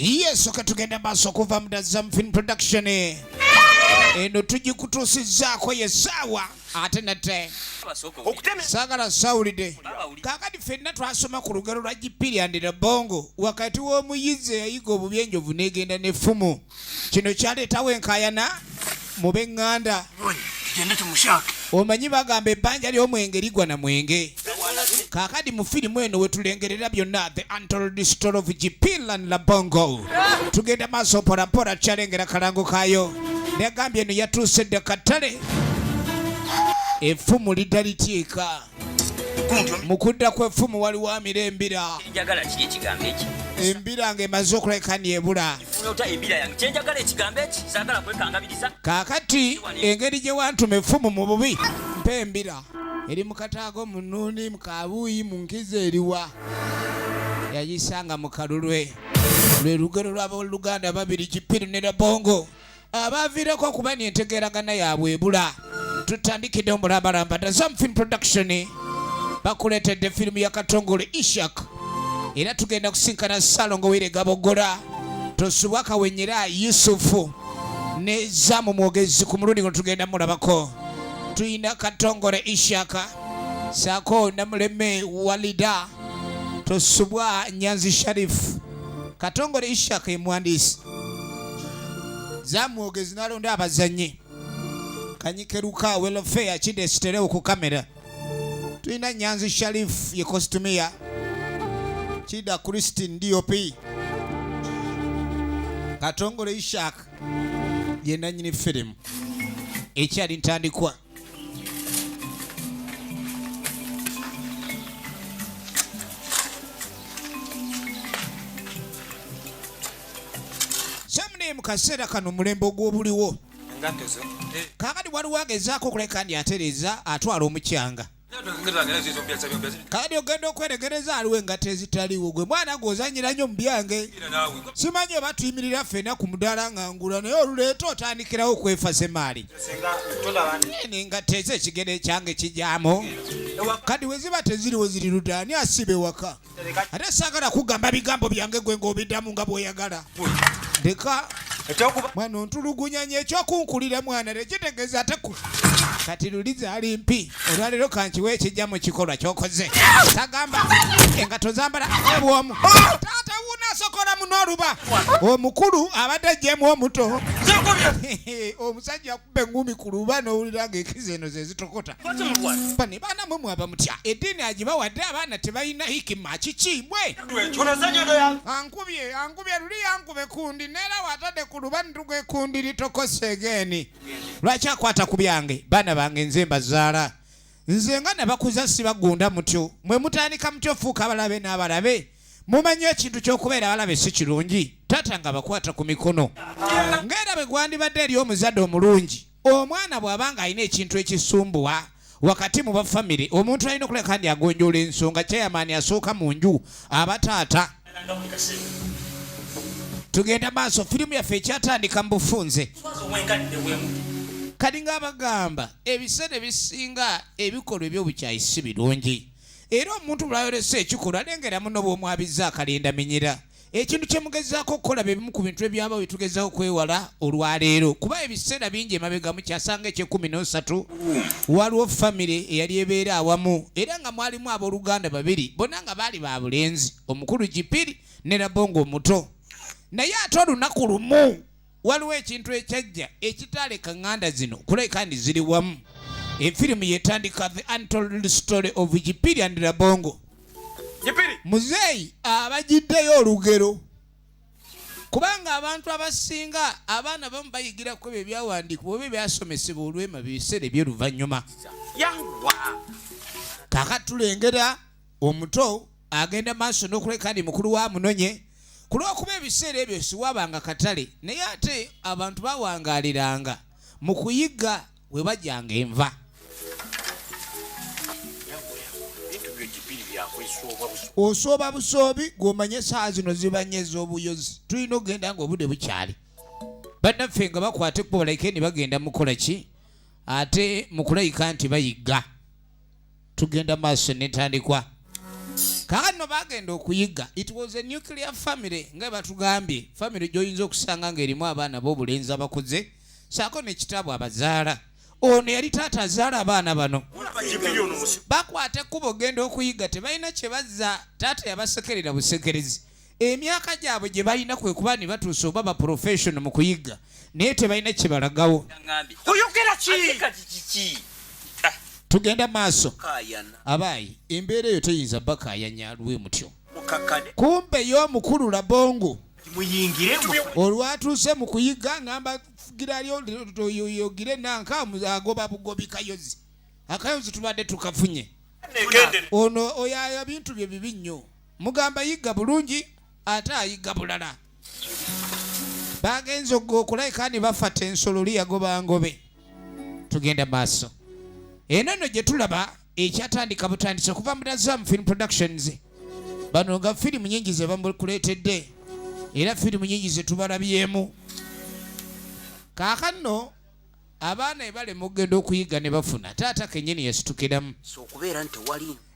Yes, okatugenda maaso kuva mu Film Production. Eno tugikutuusizzaako yesaawa ate nate saagala sawulidde kaakati ffenna twasoma ku lugero lwa Gipir and Labong wakati w'omuyizi eyayiga obubi enjovu n'egenda n'effumu. Kino kyaleetawo enkaayana mu b'eŋŋanda. Omanyi bagamba ebbanja ly'omwenge ligwa na mwenge. Kaakati mu firimu eno wetulengerera byonna the untold story of Gipir and Labong. Tugenda maaso mpolampola tukyalengera kalango kaayo. Negambye eno yatuuse dda katale effumu lidaliteeka mu kudda kw'effumu waliwo amira embira embira ng'emaze okuleka n'ebula. Kaakati engeri gye wantuma effumu mu bubi mpa embira eri mu kataago mu nnuuni mu kaabuuyi mu nkizo eriwa yayisanga mu kalulwe lwe lugero lw'abooluganda babiri Gipir ne Labong abaviireko okuba n'entegeeragana yaabwe ebula. Tutandikidde omulabalamba Film Production bakuleetedde firimu ya katongole Ishak era tugenda kusinkana Salongo Wirega Bogola tosubwa kawenyera Yusufu ne Zamu mwogezi ku mulundi guno tugenda mulabako. Tuyina katongole Ishak saako Namuleme Walida tosubwa Nyanzi Sharif. Katongole Ishak emwandiisi Zamu mwogezi nalonda abazannyi Kanyikeruka welfare kidesiterewo ku kamera. Tuyina Nyanzi Sharif ye kostumia Chida Christine DOP. Katongole Ishak ye nannyini firimu ekyali ntandikwa. Samne mu kaseera kano mulembe ogw'obuliwo kaakati waliwo agezaako okuleka ndi atereeza atwala omukyanga. Kaakati ogenda okweregereza aliwo engato ezitaliwo gwe mwana gw'ozanyira nnyo mu byange. Simanyi oba tuyimirira ffenna ku mudaala ngangula naye oluleeta otandikirawo okwefasa emaali. Engato ezo ekigere kyange kijyamu kati we ziba teziriwo ziri ludda ani asiba ewaka. Ate saagala kugamba bigambo byange gwe ng'obiddamu nga bw'oyagala. Ndeka mwana ontulugunyanya ekyokunkulira mwana tekitegeeza ate kati luliza ali mpi olwaleero kankiwe ekijja mu kikolwa ky'okoze. Tagamba engato zambala ebwomu taata wuunaasokola muno oluba omukulu abadde ajjemu omuto omusajja akubba engumi ku luba n'owulira ng'ekizi eno ze zitokota. Bani baana mwe mwaba mutya eddiini agibawadde abaana tebalina hikima kikiibwe. Ankubye luli yankube kundi neera watadde ku luba nituga ekundi litokose egeeni. Lwaki akwata ku byange baana bange nze mbazaala nze nga nabakuza sibagunda mutyo mwe mutandika mutyo fuuka abalabe n'abalabe mumanyi ekintu ky'okubeera abalabe si kirungi taata nga bakwata ku mikono ng'era bwe gwandibadde eri omuzadde omulungi omwana bw'abanga alina ekintu ekisumbuwa wakati mu bafamire omuntu alina okuleka ndi agonjoola ensonga kyeyamaani asooka mu nju abataata. Tugenda maaso firimu yaffe ekyatandika mu bufunze kati ng'abagamba ebiseera ebisinga ebikolwa eby'obukyayi si birungi era omuntu bw'ayolesa ekikolwa alengera muno bw'omwabiza akalinda minyira. Ekintu kye mugezaako okukola bye bimu ku bintu ebyabawo bitugezaako okwewala olwaleero kuba ebiseera bingi emabega mukyasanga eky'13 waliwo famire eyali ebeera awamu era nga mwalimu abooluganda babiri bonna nga baali ba bulenzi omukulu Gipir ne Labong omuto. Naye ate olunaku lumu waliwo ekintu ekyajja ekitaaleka ŋŋanda zino kulabika ndi ziri wamu. Efirimu yetandika the untold story of Gipir and Labong. Muzeeyi abagiddeyo olugero kubanga abantu abasinga abaana bamu bayigirako ebyo ebyawandiikibwa oba ebyasomesebwa olwema biseera eby'oluvannyuma. Kaakati tulengera omuto agenda maaso n'okuleka ndi mukulu wa munonye ku lw'okuba ebiseera ebyo siwabanga katale naye ate abantu bawangaaliranga mu kuyigga we bajjanga enva. Osooba busoobi gw'omanye saa zino zibanye ez'obuyozi tulina okugenda ng'obudde bukyali. Bannaffe nga bakwata ekkubo balayike ne bagenda mukola ki ate mu kulayika nti bayigga. Tugenda maaso n'entandikwa. Kakano bagenda okuyiga. It was a nuclear family nga batugambye. Family gy'oyinza okusanga ng'erimu abaana b'obulenzi abakuze saako n'ekitabo abazaala. Ono yali taata azaala abaana bano. Bakwata ekkubo genda okuyiga tebalina kye bazza. Taata yabasekerera busekerezi. Emyaka gyabwe gye balina kwe kuba ne batuusa oba ba professional mu kuyiga naye tebalina kye balagawo. Oyogera ki? Tugenda maaso. Abaayi embeera eyo teyinza bakayanya luwe mutyo. Kumbe y'omukulu Labongo olwatuuse mu kuyiga ngamba fugira lyogire nanka agoba bugobi kayozi. Akayozi tubadde tukafunye. Ono oyaya bintu bye bibi nnyo. Mugamba yiga bulungi ate ayiga bulala. Bagenze okulayika ne bafata ensolo liyagoba ngobe. Tugenda maaso. Eno nno gye tulaba ekyatandika butandise kuva mu Azam Film Productions. Bano nga firimu nyingi ze bamukuleetedde era firimu nyingi ze tubalabyemu. Kaakano abaana ebale mugenda okuyiga ne bafuna taata kennyini yasitukiramu.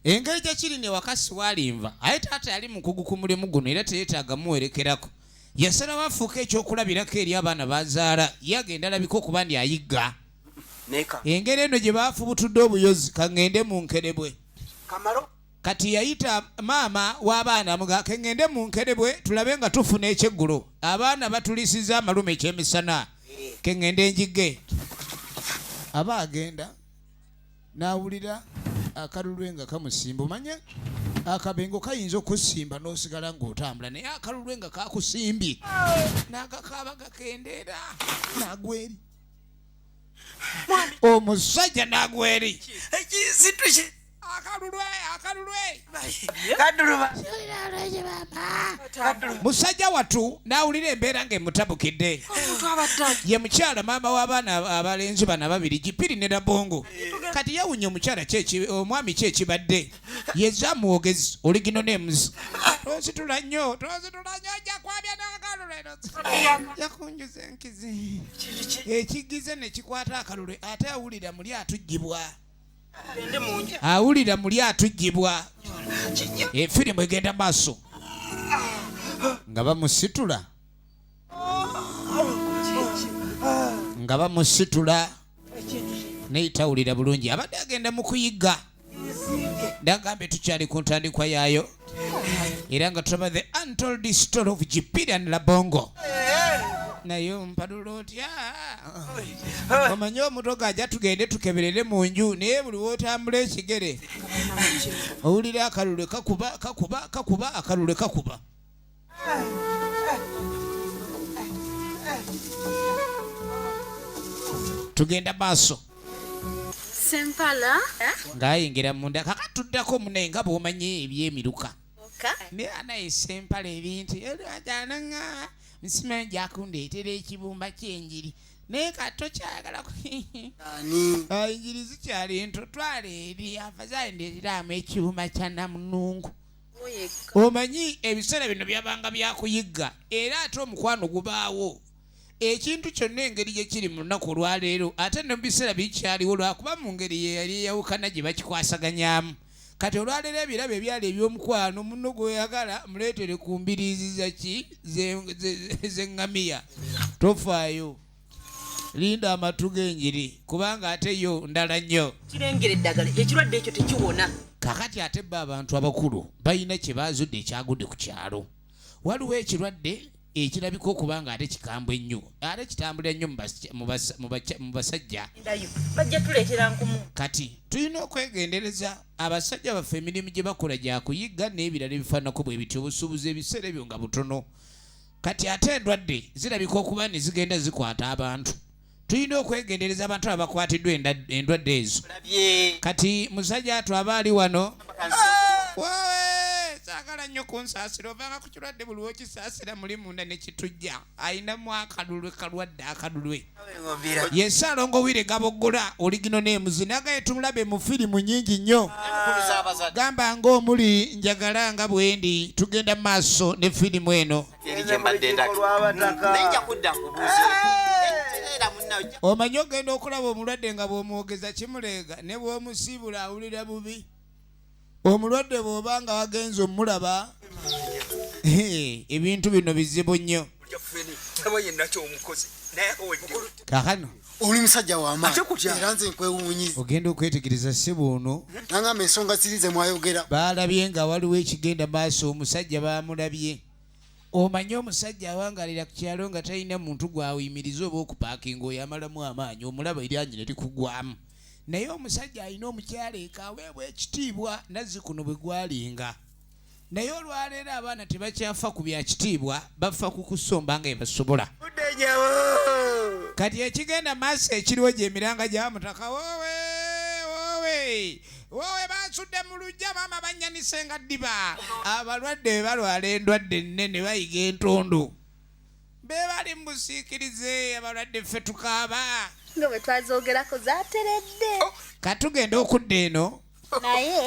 Engeri gye kiri ne wakasi walimva aye taata yali mukugu ku mulimu guno era teyeetaaga muwerekerako. Yasalawo afuuka ekyokulabirako eri abaana bazaala yagenda alabika okuba ndi ayigga. Engeri eno gye baafubutudde obuyozi kaŋŋende mu nkerebwe. Kati yayita maama w'abaana muga keŋŋende mu nkerebwe tulabe nga tufuna ekyeggulo. Abaana batulisiza amalume ekyemisana keŋŋende njige. Aba agenda n'awulira akalulwe nga kamusimba. Omanya akabengo kayinza okusimba n'osigala ng'otambula naye akalulwe nga kakusimbye n'agakaaba gakendeera n'agweri. Omusajja n'agweri. Musajja watu n'awulira embeera ng'emutabukidde. Ye mukyala maama w'abaana abalenzi bano ababiri Gipir and Labong. Kati yawunya omukyala omwami ki ekibadde yeza mwogezi oligino names. Tozitula nnyo ojja kwabya n'akalule. Yakunjuza enkizi. Ekigize ne kikwata akalule ate awulira muli atugibwa. Awulira muli atugibwa. Efirimu egenda maaso nga bamusitula. Naye tawulira bulungi abadde agenda mu kuyiga. Ndagambye tukyali ku ntandikwa yaayo era nga tulaba the untold story of Gipir and Labong. Naye ompadula otya omanye omutoga ajja tugende tukeberere mu nju naye buli wootambula ekigere owulira akalule kakuba akalule kakuba. Tugenda maaso Sempala ng'ayingira munda kakatuddako munaye nga bw'omanye ebyemiruka naye anaye sempala ebintu ajanaŋŋa nsimanyi gyakundeetera ekibumba ky'enjiri naye kato kyagala enjiri zikyali nto twala eri afazaali ndeeteramu ekibumba kya namunungu. Omanyi ebiseera bino byabanga byakuyigga era ate omukwano gubaawo. Ekintu kyonna engeri gye kiri mu lunaku olwaleero ate ne mu biseera bikyaliwo lwakuba mu ngeri ye yali eyawukana gye bakikwasaganyaamu. Kati olwaleero ebirabo ebyali eby'omukwano munno gw'oyagala muleetere ku mbiriizi z'eŋŋamiya. Tofaayo linda amatu g'enjiri kubanga ate yo ndala nnyo. kirengera eddagala ekirwadde ekyo tekiwona. Kakati ate bo abantu abakulu balina kye baazudde ekyagudde ku kyalo. Waliwo ekirwadde ekirabika okuba nga ate kikambwe nnyo ate kitambulira nnyo mu basajja. Bajja tuleetera nkumu. Kati tulina okwegendereza abasajja baffe emirimu gye bakola gya kuyiga n'ebirala ebifaanako bwe bityo obusuubuzi ebiseera ebyo nga butono. Kati ate endwadde zirabika okuba ne zigenda zikwata abantu. Tulina okwegendereza abantu abakwatiddwa endwadde ezo. Kati musajja atu aba ali wano saagala nnyo kunsaasira ovanga ku kirwadde buli wokisaasira muli munda ne kitujja ayinamu akalulwe kalwadde akalulwe. Yesi alongo wire gaboggola oligino names nagaye tumulabe mu firimu nyingi nnyo. Gamba ng'omuli njagala nga bwendi tugenda maaso ne firimu eno. Omanyi ogenda okulaba omulwadde nga bw'omwogeza kimuleega ne bw'omusiibula awulira bubi. omulwadde bw'obanga wagenza omulaba ebintu bino bizibu nnyo kakano oli musajja w'amaanyi era nze nkwewuunyiza ogenda okwetegereza ssebo ono nangamba ensonga zirize mwayogera baalabye nga waliwo ekigenda maaso omusajja baamulabye omanye omusajja awangalira ku kyalo nga talina muntu gw'awuyimiriza oba okupaakinga oyo amalamu amaanyi omulaba eryanyi ne likugwamu naye omusajja alina omukyala eka aweebwa ekitiibwa nazzikuno bwe gwalinga naye olwaleero abaana tebakyafa ku bya kitiibwa bafa ku kusomba nga ebasobola kati ekigenda maaso ekiriwo gyemiranga gya mutaka woowe bansudde mu lujja maama bannyanise nga ddiba abalwadde balwala endwadde ennene bayiga entondo be bali mu busiikirize abalwadde ffe tukaaba nga bwe twazoogerako zaateredde katugenda okudda eno naye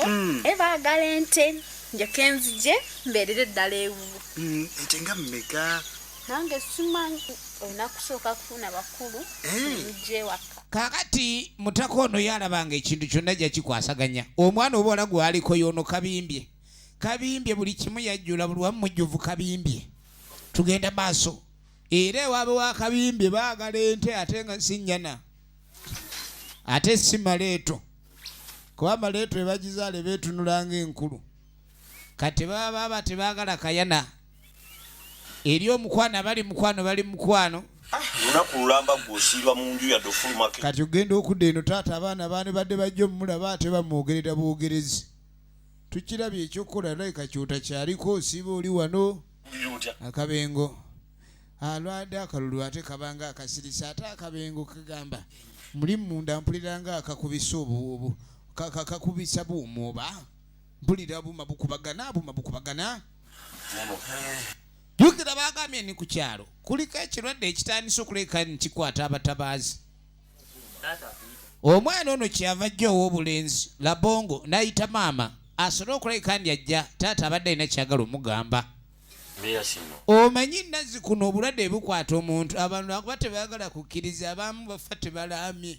ebaagala ente njeke nzije mbeerere ddala ewuwo ente nga mmeka nange simanyi olina kusooka kufuna bakulu nje waka kakati mutaka ono yalabanga ekintu kyonna gyakikwasaganya omwana obuwala gwaliko yono kabimbye buli kimu yajjula buli wamu mujjuvu kabimbye tugenda maaso era ewaabe wa kabimbye baagala ente ate nga sinnyana ate si maleeto kuba maleeto ebagizaale beetunulanga enkulu kati baba tebaagala kayana eri omukwano bali mukwano lunaku lulamba gwosiirwa mu nju yadde ofulumake kati ogenda okudda eno taata abaana baane badde bajja omulaba ate bamwogerera bwogerezi tukirabye ekyokukola layika kyota kyaliko osiiba oli wano akabengo alwadde akalulu ate kabanga akasirisa ate akabengo kagamba muli munda mpuliranga akakubisa obuwobo kakubisa buumu oba mpulira buma bukubagana jukira bagambye ni ku kyalo kuliko ekirwadde ekitandisa okuleka nkikwata abatabaazi omwana ono kyava jjo ow'obulenzi labongo n'ayita maama asobole okuleka ndi ajja taata abadde alina kyagala omugamba omanyi nazzi kuno obulwadde bukwata omuntu abantu akuba tebaagala kukkiriza abamu bafa tebalamye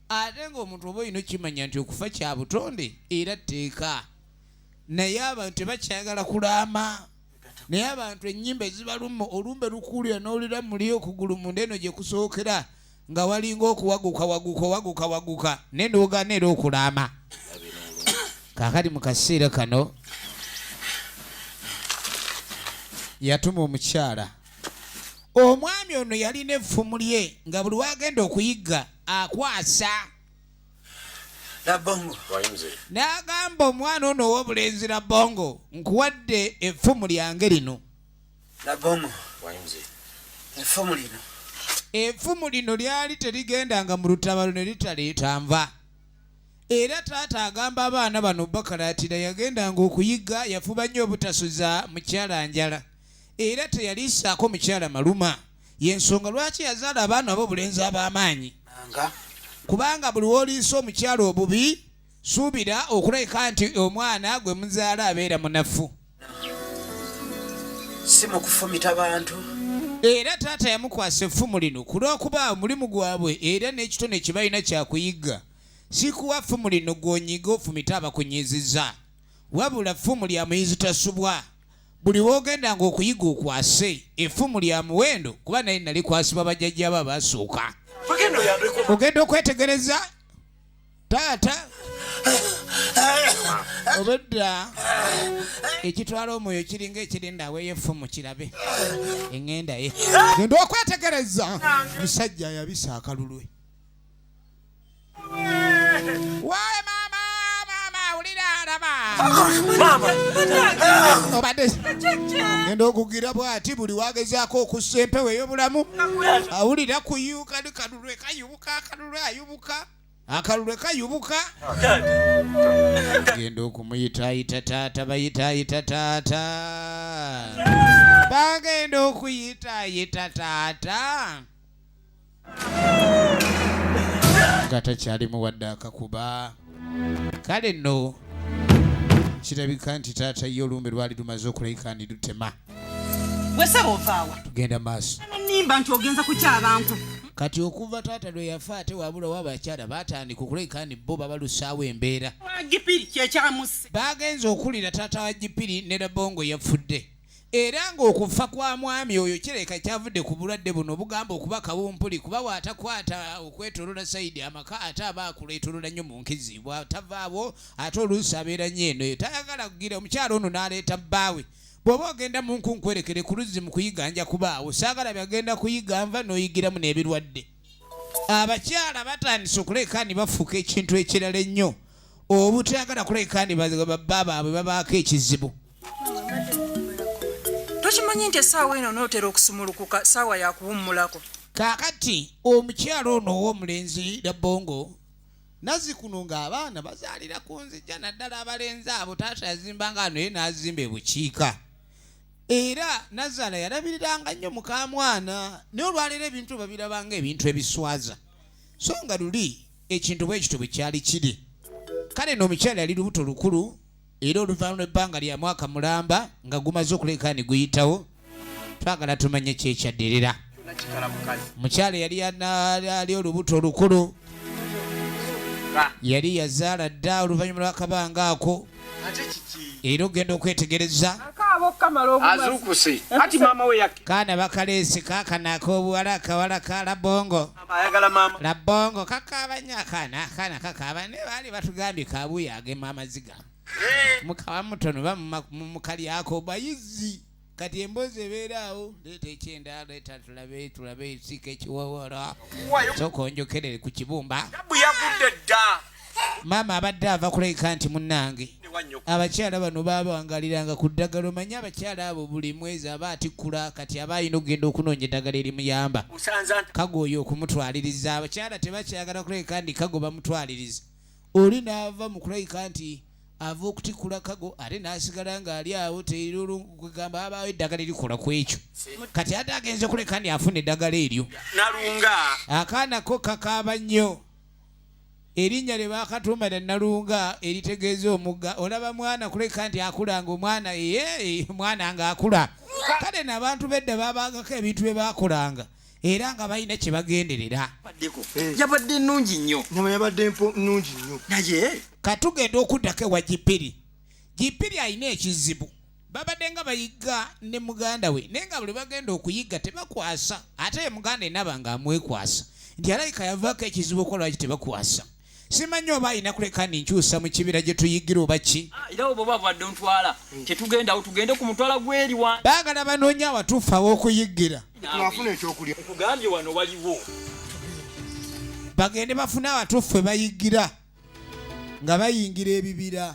ate ng'omuntu oba olina okimanya nti okufa kya butonde era tteeka naye abantu tebakyagala kulaama naye abantu ennyimba ezibaluma olumbe lukuulira n'olira muli okugulu munda eno gye kusookera nga walinga okuwaguka naye n'ogaana era okulaama kaakati mu kaseera kano yatuma omukyala omwami ono yalina effumu lye nga buli wagenda okuyigga akwasa Labongo n'agamba omwana ono ow'obulenzi Labongo nkuwadde effumu lyange lino Labongo effumu lino lyali terigendanga mu lutabalo ne litaleeta nva era taata agamba abaana bano bakalaatira yagendanga okuyigga yafuba nnyo obutasuza mukyala njala era teyaliisaako mukyala maluma yensonga lwaki yazaala abaana ab'obulenzi ab'amaanyi kubanga buli w'oliisa omukyala obubi suubira okulabika nti omwana gwe muzaala abeera munafu si mu kufumita bantu era taata yamukwasa effumu lino ku lw'okuba omulimu gwabwe era n'ekitone kye balina kyakuyigga si kuwa ffumu lino gw'onyiga ofumita abakunyizizza wabula ffumu lya muyizi tasubwa buli w'ogendanga okuyiga okwase effumu lya muwendo kuba naye nalikwasibwa bajjajjaabo abaasooka ogenda okwetegereza taata obedda ekitwala omwoyo kiringa ekirinda aweeyo effumu kirabe eŋŋenda ye genda okwetegereza musajja yabisa akalulwe waaye maama wulira alaba obadde genda okugira bwati buli wagezaako okussa empewo ey'obulamu awulira kuyuuka kalulwe kayubuka akalulwe kayubuka genda okumuyitaayita taata bayitaayita taata bagenda okuyitaayita taata nga takyalimu wadde akakuba kale nno kirabika nti taata ye olumbe lwali lumaze okulabika ndi lutema wesaba ovaawa tugenda maaso nimba nti ogenza kukyabanku kati okuva taata lwe yafa ate wabula w'abakyala baatandika okuleka ni bo babalusaawo embeera Gipiri kyekyamusse bagenze okulira taata wa Gipiri ne Labongo yafudde era ng'okufa kwa mwami oyo kireka kyavudde ku bulwadde buno bugamba okuba kawumpuli kuba waatakwata okwetolola sayidi amaka ate aba akuleetolola nnyo mu nkizi bw'atavaawo ate oluusi abeera nnyo eno tayagala kugira omukyalo ono n'aleeta bbaawe bw'oba ogenda mu nkunkwerekere ku luzzi mu kuyiga nja kubaawo saagala byagenda kuyiga nva n'oyigiramu n'ebirwadde abakyala batandise okuleka ni bafuuka ekintu ekirala ennyo obutayagala kuleka ni baba baabwe babaako ekizibu tokimanyi nti essaawa eno n'otera okusumulukuka ssaawa yakuwummulako kaakati omukyalo ono ow'omulenzi Labongo nazikuno ng'abaana bazaalira ku nzijja naddala abalenzi abo taata yazimba nga naye n'azimba ebukiika era nazaala yalabiriranga nnyo mukamwana naye olwaleero ebintu babirabanga ebintu ebiswaza so nga luli ekintu bwe kityo bwe kyali kiri kale n'omukyala yali lubuto lukulu era oluvannyuma lw'ebbanga lya mwaka mulamba nga gumaze okuleka ni guyitawo twagala tumanye kyekyaddirira mukyala yali ali olubuto olukulu yali yazaala dda oluvannyuma lw'akabanga ako era ogenda okwetegereza azukuse ati maama we yake kaana bakaleesi kaakano ak'obuwala akawala ka Labongo ayagala maama Labongo kakaaba nnyo akaana kakaaba ne baali batugambye kabuya agema amaziga mukawa mutono bamukali ako bayizi kati emboozi ebeera awo leeta ekyenda leeta tulabe siika ekiwowora sooka onjokerere ku kibumba yavudde dda maama abadde ava kuleka nti munnange abakyala bano baabangaliranga ku ddagala omanyi abakyala abo buli mwezi aba atikkula kati aba alina okugenda okunoonya eddagala erimuyamba kago oyo okumutwaliriza abakyala tebakyagala kuleka nti kago bamutwaliriza oli n'ava mu kuleka nti ava okutikkula kago ate n'asigala ng'ali awo kugamba abaawo eddagala erikola ku ekyo kati ate agenze kuleka nti afuna eddagala eryo nalunga akaanako kakaaba nnyo erinnya lye baakatuuma lya Nalunga eritegeeza omugga olaba mwana kuleka nti akulanga omwana mwana ng'akula kale n'abantu bedda baabangako ebintu bye baakolanga era nga balina kye bagenderera yabadde nnungi nnyo nyama yabadde nnungi nnyo naye katugenda okuddako ewa Gipiri alina ekizibu babadde nga bayigga ne muganda we naye nga buli bagenda okuyigga tebakwasa ate ye muganda enaba nga amwekwasa nti alayika yavaako ekizibu okolwaki tebakwasa simanyi oba alina kuleka ninkyusa mu kibira gye tuyigira oba ki era obo bavadde ontwala tetugendawo tugende ku mutwala gw'eri wa baagala banoonya awatuufu aw'okuyiggira twafuna ekyokulya nkugambye wano waliwo bagende bafune awatuufu we bayigira nga bayingira ebibira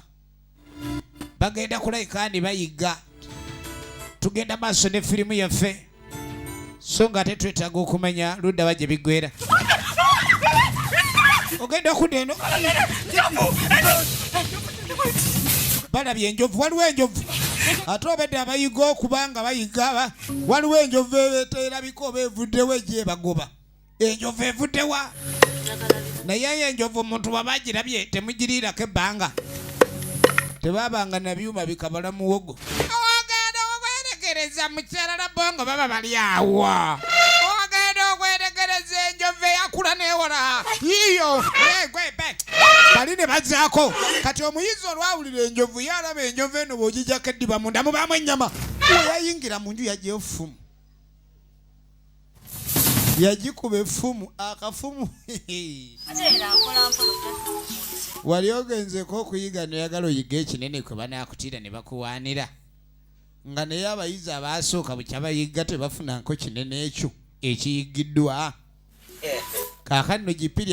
bagenda kuleka ndi bayigga tugenda maaso ne firimu yaffe so nga ate twetaaga okumanya ludda wa gye biggwera ogenda okudda eno balabye enjovu waliwo enjovu ate obedde abayiga okubanga bayiga waliwo enjovu ebeeterabika oba evuddewo egyebagoba enjovu evuddewa naye enjovu omuntu babagirabye temugiriirako ebbanga tebabanga na byuma bikabala muwogo ogenda okwerekereza mukyala Labongo baba bali awo ogenda okwerekereza enjovu eyakula newola yiyo bali ne bazzaako kati omuyizi olwawulira enjovu yalaba enjovu eno bw'ogijjako eddiba munda mubaamu ennyama yayingira mu nju yajja effumu yagikuba effumu akafumu wali ogenzeko okuyiga noyagala oyiga ekinene kwe banaakutira ne bakuwaanira nga naye abayizi abaasooka bwe kyabayiga tebafunanko kinene ekyo ekiyigiddwa kaakano no Gipiri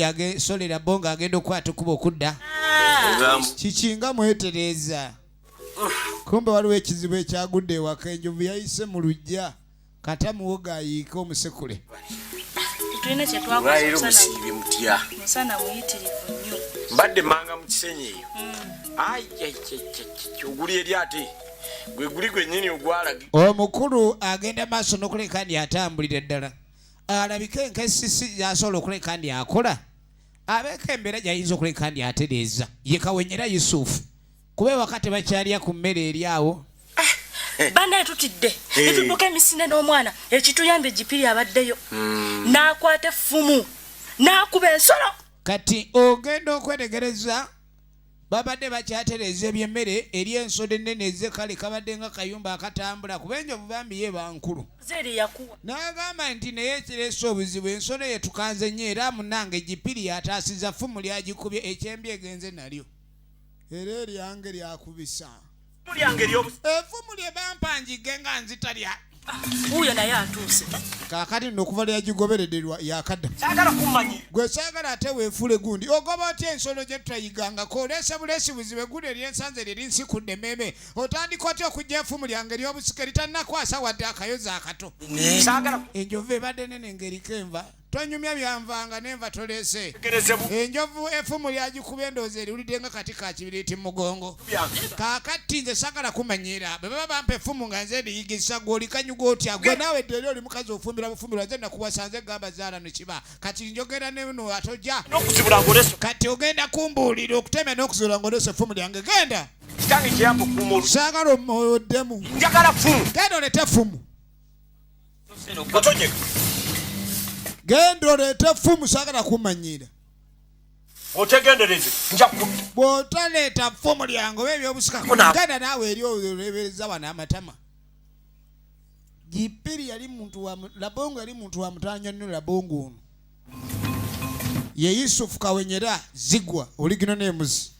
Labongo agenda okukwata okuba okudda kikinga mwetereeza kumbe waliwo ekizibu ekyagudde ewaka enjovu yayise mu luggya kata muwoga ayiike omusekule tulina kyetwakoze musana muyitirivu nnyo mbadde manga mu kisenyi eyo oguli eri ate gwe guli gwennyini ogwalagi omukulu agenda maaso n'okuleka ndi atambulira ddala alabika enkesisi yasobola okuleka ndi akola abeeko embeera gyayinza okuleka ndi atereeza ye kawenyera Yusufu kuba ewaka tebakyalya ku mmere eri awo bana tutidde etuduka emisinde n'omwana ekituyambe Gipiri abaddeyo n'akwata effumu n'akuba ensolo kati ogenda okwetegereza babadde bakyatereza ebyemmere eri ensolo ennene ezekale kabadde nga kayumba akatambula kuba enjovu bambi ye bankulu zeri yakuwa n'agamba nti naye ekireese obuzibu ensolo yetukanze nnyo era munange Gipiri yataasiza ffumu lyagikubye ekyembi egenze nalyo era eryange lyakubisa effumu lye bampanjige nga nzitalya uyo naye atuuse kaakati nno okuva lyagigoberedderwa yakadda gwe saagala ate weefule gundi ogoba otya ensolo gye tutayigangako oleese buleesi buzibe guno eryensanze lyerinsikudde emmeeme otandika otya okujja effumu lyange ery'obusika eritannakwasa wadde akayozi akato enjovu ebadde nene ng'eriko enva tonyumya byanvanga n'enva toleese enjovu effumu lyagikuba endowooza eriwulidde nga kati ka kibiriiti mugongo kaakati nze saagala kumanyiira bwe baba bampa effumu nga nze ndiyigisa gw'olikanyuga otya gwe naawe eddeeri oli mukazi ofumbira bufumbirwa nze nakuwasanze gamba zaala no kiba kati njogera neno atojja kati ogenda kumbuulira okutemya n'okuzula ng'oleese effumu lyange genda saagala oddemu genda olete effumu genda olete effumu saagala kumanyira otegendereze bw'otaleeta ffumu lyange oba ebyobusika genda naawe eri olebereza wano amatama Gipiri yali muntu wa Labongo yali muntu wa mutanya nnyo Labongo ono ye Yusufu Kawenyera zigwa original names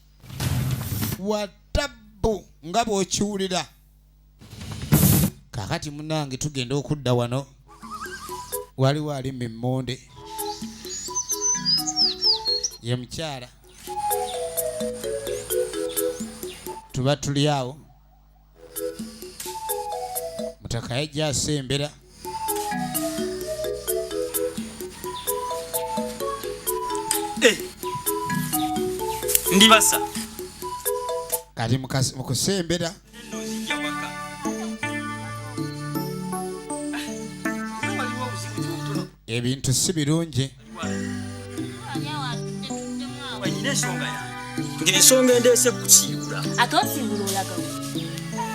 watabu nga bw'okiwulira kaakati munange tugenda okudda wano waliwo ali mimmonde ye mukyala tuba tuli awo mutaka yajja asembera ndibasa kati mukusembera ebintu si birungi ng'ensonga endeese kukiibula ate osiibula olagawo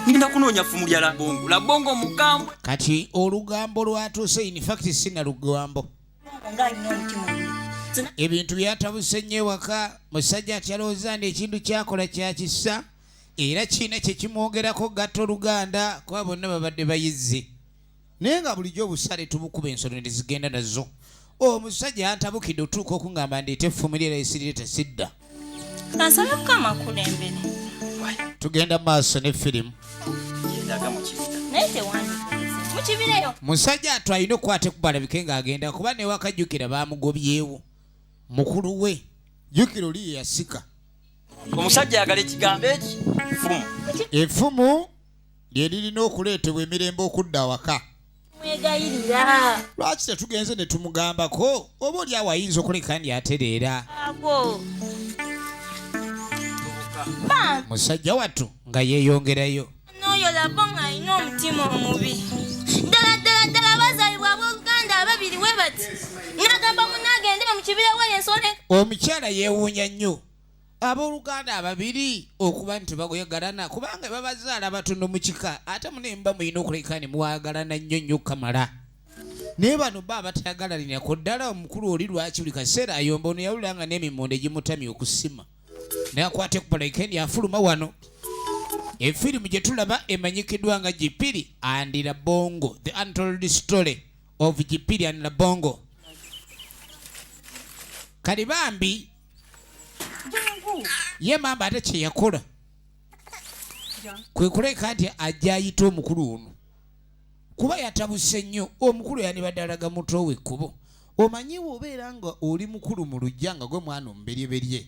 ngenda kunoonya ffumu lya Labongo mukambwe kati olugambo lwatuuse in fact sina lugambo ng'alina omutima omubi ebintu byatabuse nnyo ewaka musajja atyalowooza nti ekintu kyakola kyakisa era kiina kyekimwogerako gatta oluganda kuba bonna babadde bayizze naye nga bulijjo obusale tubukuba ensolo ne tezigenda nazo omusajja antabukidde otuuka okuŋŋamba ndeeta effumu lye erayisirire sidda asaba mukama akulembere tugenda maaso ne firimu naye tewandiikirize mukibireyo musajja atw alina okukwata ekubalabike ng'agenda kuba newaka Jjukira baamugobyewo mukulu we Jjukira oli ye yasika omusajja ayagala ekigambo eki ffumu effumu lye lirina okuleetebwa emirembe okudda awaka mwegayirira lwaki tetugenze ne tumugambako oba oli awo ayinza okuleka ndi atereera ago musajja wattu nga yeeyongerayo n'oyo Labongo alina omutima omubi ddala bazaalibwa abooluganda ababiri we bati n'agamba munaagendera mu kibira we ensole omukyala yeewuunya nnyo abooluganda ababiri okuba nti bagoyagalana kubanga babazaala abatono mu kika ate munemba mulina okuleka ne muwagalana nnyo nnyo kamala naye bano ba batayagalanirako ddala omukulu oli lwaki buli kaseera ayomba ono yawulira nga n'emimmonde gimutamye okusima naye akwata ekubalike ndi afuluma wano efirimu gye tulaba emanyikiddwa nga Gipiri and Labongo the untold story of Gipiri and Labongo kali bambi ye mamba ate kye yakola kwe kuleka nti ajja ayita omukulu ono kuba yatabuse nnyo omukulu yandibadde alaga muto we ekkubo omanyiwo obeera nga oli mukulu mu lujja nga gwe mwana omuberyeberye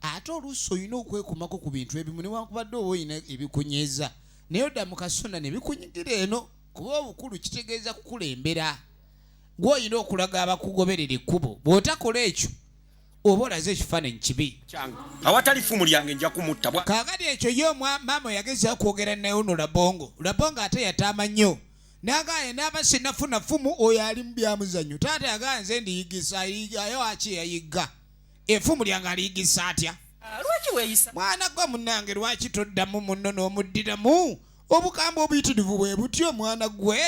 ate oluusi olina okwekumako ku bintu ebimu newankubadde oba olina ebikunyiza naye odda mu kasonda ne bikunyigira eno kuba obukulu kitegeeza kukulembera gw'olina okulaga abakugoberera ekkubo bw'otakola ekyo oba olaze ekifaananyi kibi awatali ffumu lyange nja kumutta kaakati ekyo ye maama yagezao kwogera naye ono Labongo ate yataama nnyo n'agaaye n'aba sinafuna ffumu oyo ali mu byamuzannyo taata yagaa nze ndiyigisa ayo aki yayigga effumu lyange aliyigisa atya lwaki weeyisa mwana gwa munnange lwaki toddamu munno n'omuddiramu obukambwe obuyitirivu bwe butyo mwana gwe.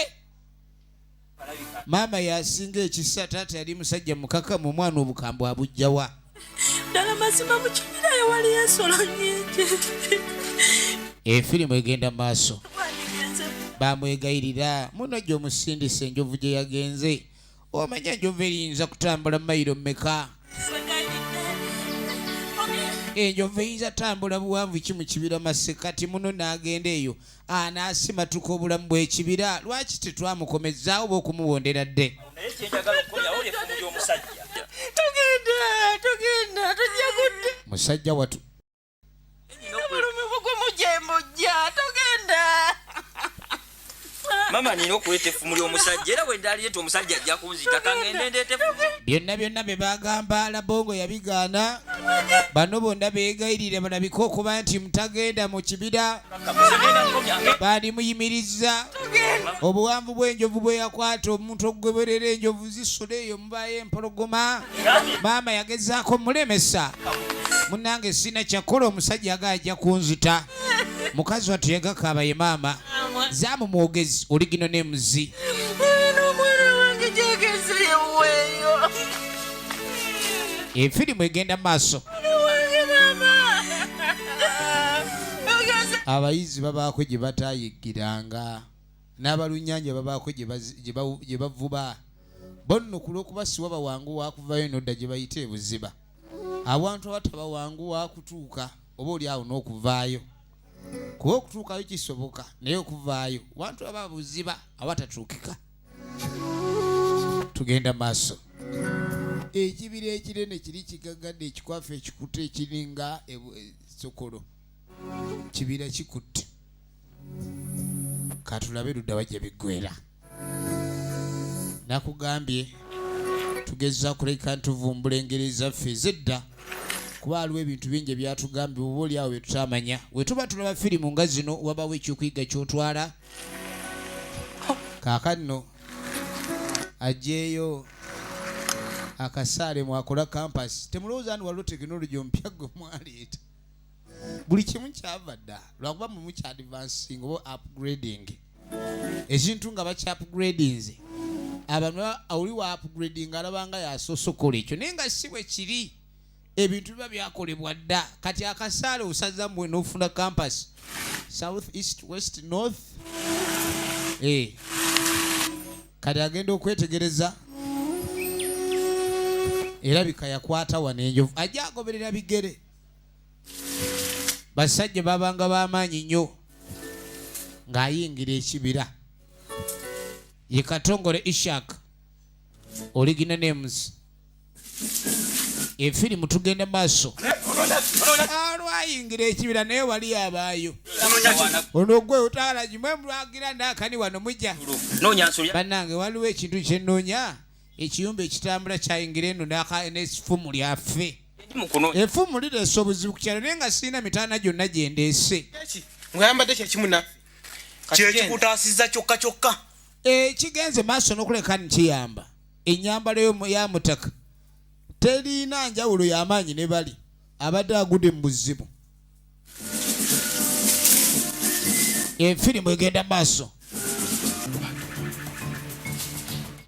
Maama yasinga ekisa taata yali musajja mukaka mu mwana obukambwe abujjawa. Ddala mazima mu kibira ewali ensolo nnyingi. Efirimu egenda maaso. Bamwegayirira muno gy'omusindisa enjovu gye yagenze. Omanya enjovu eyinza kutambula mayiro mmeka? Enjovu eyinza tambula buwanvu ki mu kibira Masekati muno n'agenda eyo anaasimatuka obulamu bw'ekibira. Lwaki tetwamukomezzaawo oba okumuwondera dde? Tugenda tujja kudde. Musajja watu Obulumi bugumujembujja tugenda. Mama nina okuleeta effumu ly'omusajja era bwe ndalireeta omusajja ajja kunzita kangende ndeeta effumu. byonna bye bagamba Labongo yabigaana. Bano bonna beegayirire balabike okuba nti mutagenda mu kibira. Baali muyimirizza. Obuwanvu bw'enjovu bwe yakwata omuntu okugoberera enjovu zisula eyo mubaayo empologoma. Maama yagezaako mulemesa. Munnange sina kyakola omusajja agajja kunzita. Mukazi wattu yagakaaba ye maama. Zaamu mwogezi oligino n'emuzi. N'omwana wange gyageze yeweeyo. Efirimu egenda maaso. Abayizi babaako gye batayiggiranga. N'abalunnyanja babaako gye bavuba. Bonno kulw'okubasiwa bawanguwa kuvayo nodda gye bayita ebuziba. Awantu abataba wanguwa kutuuka oba oli awo n'okuvaayo. Kuba okutuukayo kisoboka naye okuvaayo wantu aba buziba abatatuukika. Tugenda maaso. Ekibira ekinene kiri kigaggadde ekikwafu ekikutte ekiringa Sokolo. Kibira kikutte. Katulabe ludda wajja biggwera. Nakugambye tugeza kuleka ntuvumbula engeri zaffe ez'edda. Kuba waliwo ebintu bingi byatugambye oba oli awo bye tutamanya. Bwe tuba tulaba firimu nga zino wabawo ekyokuyiga ky'otwala. Kaakano ajjeeyo akasaale mwakola kampasi. Temulowooza nti waliwo tekinologi omupya gwe mwaleeta. Buli kimu kyava dda lwakuba mulimu kya advancing oba upgrading. Ekintu nga bakya upgradinze. Abantu oli wa upgrading alabanga yasosokola ekyo naye nga si bwe kiri. Ebintu biba byakolebwa dda. Kati akasaale osaza mwe n'ofuna campus south east west north. Kati agenda okwetegereza erabika yakwata wano enjovu ajja agoberera bigere. Basajja babanga b'amaanyi nnyo ng'ayingira ekibira. Ye Katongole Ishak Original Names. Efirimu tugenda maaso. Alwayingira ekibira naye wali abaayo. Ono gwe utaala gimwe mwagira ndakani wano mujja. Bannange waliwo ekintu kye nnoonya. Ekiyumba ekitambula kyayingira eno n'effumu lyaffe. Effumu lireese obuzibu ku kyalo naye nga sirina mitaana gyonna gye ndeese. Ng'ayambadde kyekimu naffe. Kyekikutaasizza kyokka kyokka. Kigenze maaso n'okuleka nkiyamba. Ennyambala ya mutaka terina njawulo y'amaanyi ne bali abadde agudde mu buzibu. Efirimu egenda maaso.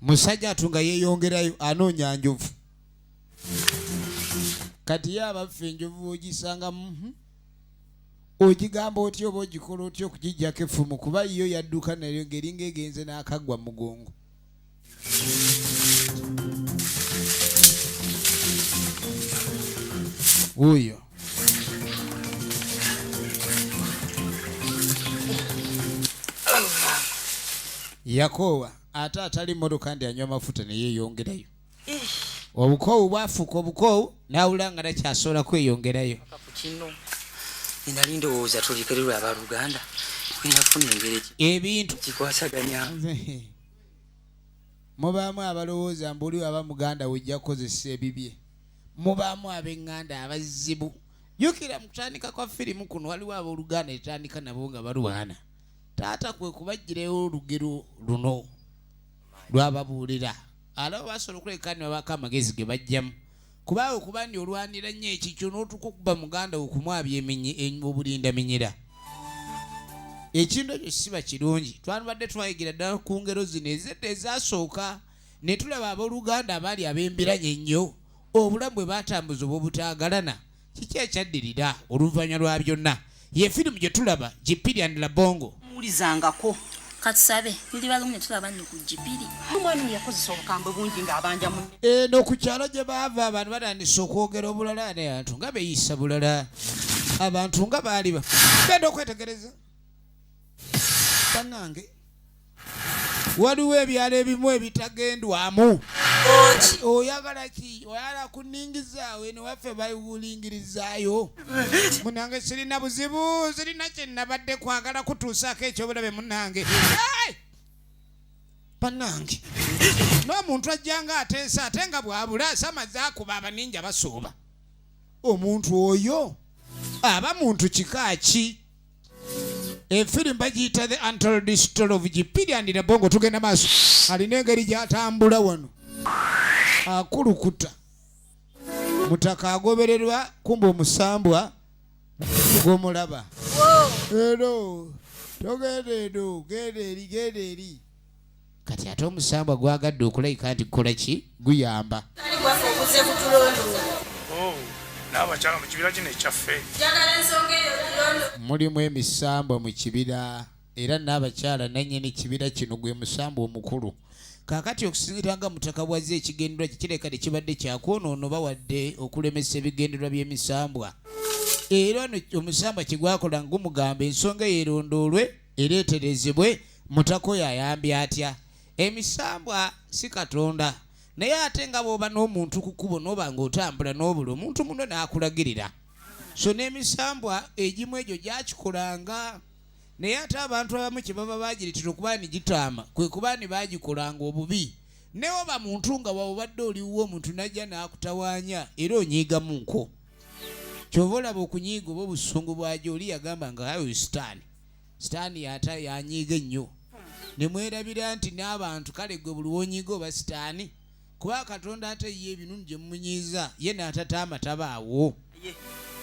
Musajja atunga yeeyongerayo anoonya njovu. Kati ye abaffe enjovu ogisanga ogigamba otya oba ogikola otya okugijjako effumu kuba yo yadduka nayo ng'eringa egenze n'akaggwa mugongo. Uyo yakoowa ate atali mmotoka ndi anywa amafuta ne yeeyongerayo. Obukoowu bwafuuka obukoowu n'awulira nga takyasobola kweyongerayo. Nali ndowooza tulikererwa abaluganda twinafuna engeri ebintu kikwasaganya. Mubaamu abalowooza mbu oli aba Muganda wejja kukozesa ebibye. Mubaamu ab'eŋŋanda abazibu. Jjukira mu kutandika kwa firimu kuno waliwo abooluganda etandika nabo nga balwana. Taata kwe kubaggireyo olugero luno lwababuulira. Alabo basobola okuleka ne babaako amagezi ge bajjamu. Kubaawe kuba ndi olwanira nnyo ekikyo n'otuka okuba Muganda okumwabya obulindaminyira. ekintu ekyo siba kirungi. Twalibadde twayigira ddala ku ngero zino ezedde ezasooka ne tulaba abooluganda abaali ab'embiranye ennyo obulamu bwe batambuza obwobutaagalana. Kiki ekyaddirira oluvannyuma lwa byonna? Ye firimu gye tulaba Gipir and Labong. Muwulizangako katusabe liri balumye tulaba nno ku Gipiri. omwana oyo yakozesa obukambwe bungi ng'abanja munne. Eno ku kyalo gye baava abantu batandise okwogera obulala n'abantu nga beeyisa bulala. Abantu nga baali genda okwetegereza. Bannange waliwo ebyalo ebimu ebitagendwamu. Oyagala ki? Oyagala kunningizaawe ne waffe bayiwulingirizaayo. Munnange sirina buzibu, sirina kye nabadde kwagala kutuusaako ekyobulabe munnange. Bannange n'omuntu ajjanga ateesa ate nga bwabula asamaze akuba abaninja basooba. Omuntu oyo aba muntu kika ki? Efirimu bagiyita The Untold Story of Gipir and Labong. Tugenda maaso. Alina engeri gy'atambula wano. Akulukuta. Mutaka agobererwa kumba omusambwa gw'omulaba. Ero togenda eno genda eri. Kati ate omusambwa gwagadde okulayika nti kukola ki? Guyamba. N'abakyala mu kibira kino ekyaffe mulimu emisambwa mu kibira era n'abakyala nannyini kibira kino gwe musambwa omukulu. Kaakati okusinziira nga mutaka bwazze ekigendererwa kikireka tekibadde kyakwonoona oba wadde okulemesa ebigendererwa by'emisambwa. Era omusambwa kigwakola ng'umugamba ensonga yeerondoolwe ereeterezebwe mutaka oyo ayambye atya. Emisambwa si Katonda. Naye ate nga bw'oba n'omuntu ku kkubo n'oba ng'otambula n'obula omuntu muno n'akulagirira. So n'emisambwa egimu egyo gyakikolanga. Naye ate abantu abamu kye baba bagiritira okuba ni gitaama kwe kuba ni baagikolanga obubi. Ne oba muntu nga bw'obadde oliwo omuntu n'ajja n'akutawaanya era onyiigamu nko. Ky'ova olaba okunyiiga oba obusungu bwagyo oli yagamba nga ayo sitaani. Sitaani yanyiiga ennyo. Ne mwerabira nti n'abantu kale gwe buli wonyiiga oba sitaani. Kuba Katonda ate ye ebintu gye mumunyiiza ye n'atataama tabaawo.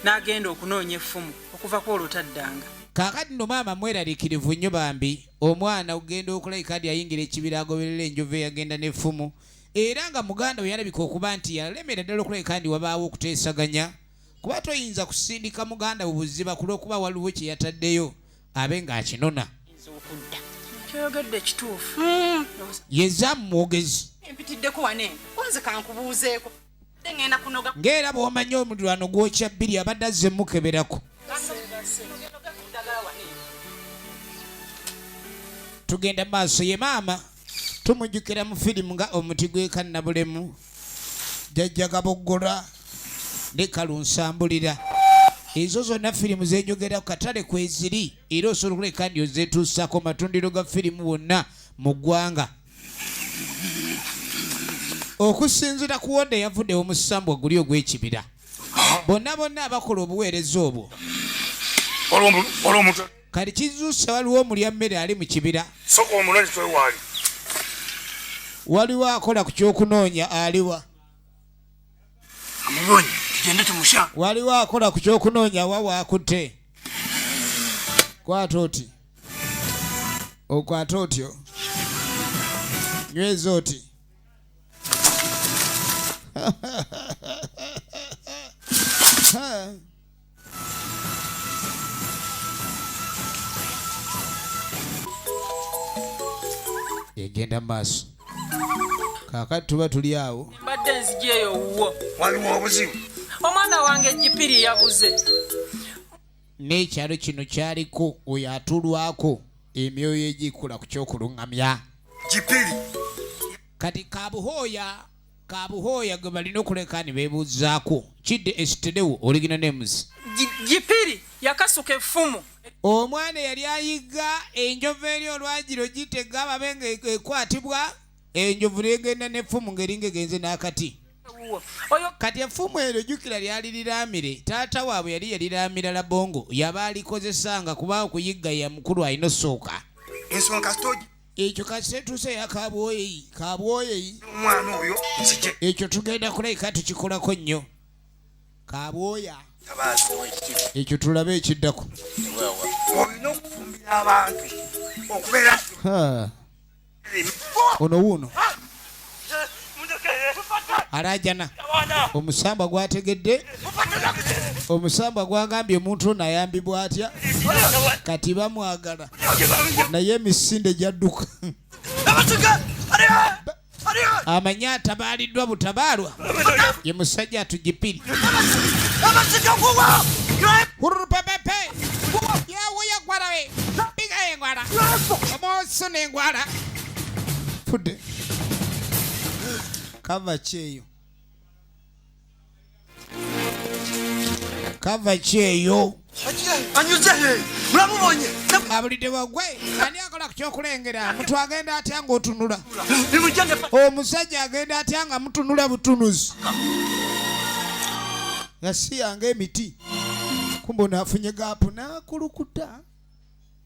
N'agenda okunoonya effumu okuva ku olwo taddanga. Kaakati nno maama mweraliikirivu nnyo bambi. Omwana ogenda okulayika nti ayingira ekibira agoberera enjovu eyagenda n'effumu. Era nga muganda we yalabika okuba nti yalemera ddala okulayika nti wabaawo okuteesaganya. Kuba toyinza kusindika muganda we buziba ku lw'okuba waliwo kye yataddeyo abe ng'akinona. Kyoyogedde kituufu. Yezza mwogezi. Empitiddeko wane onze kankubuuzeeko. Ngenda kunoga. Ng'era bw'omanyi omuliraano gwokya bbiri abadde azze mukeberako. Tugenda maaso ye maama tumujjukira mu firimu nga omuti gw'ekannabulemu jjajja Kaboggola ne Kalunsambulira. Ezo zonna firimu zenjogera ku katale kweziri era osobola okuleka ndi ozeetuusaako matundiro ga firimu wonna mu ggwanga. Okusinziira ku wodde yavudde omusambwa guli ogw'ekibira. Bonna abakola obuweereza obwo. Kati kizuuse waliwo omulya mmere ali mu kibira. Soko omunonyi twewaali. Waliwo akola ku kyokunoonya aliwa. Amubonye tugende tumusha. Waliwo akola ku kyokunoonya wa waakutte. Kwata oti. Okwata otyo. Nyweza oti. Yegenda maaso. Kaakati tuba tuli awo. Mbadde nzija eyo wuwo. Waliwo obuzibu. Omwana wange Gipiri yabuze. N'ekyalo kino kyaliko oyo atulwako emyoyo egikula ku kyokuluŋŋamya. Gipiri. Kati kabuhooya gwe balina okuleka ne beebuuzaako. Kidde esitedewo original names. Gipiri yakasuka effumu. Omwana yali ayigga enjovu eri olwagiro gitega ababe nga ekwatibwa enjovu n'egenda n'effumu ng'eringa egenze n'akati. Kati effumu eryo jjukira lyali liraamire. Taata waabwe yali yaliraamira Labong yaba alikozesanga kuba okuyigga ya mukulu alina osooka. Ensonga sitogi. Ekyo kasituuse ya kabwoyeyi. Omwana oyo nzije. Ekyo tugenda kulayika tukikolako nnyo. Kabwoya. Ekyo tulabe ekiddako. Olina okufumbira abantu okubeera ono wuuno alajana omusamba gwategedde omusamba gwagambye omuntu ono ayambibwa atya kati bamwagala naye emisinde gyadduka amanyi atabaaliddwa butabaalwa ye musajja atugipiri hurupepepe yawuya gwalawe piga engwala omoso n'engwala fudde kava kyeyo kava kyeyo abulidde wagwe ani akola ku kyokulengera muntu agenda atya ng'otunula omusajja agenda atya nga mutunula butunuzi yasiyanga emiti kumbe onaafunye gaapu n'akulukuta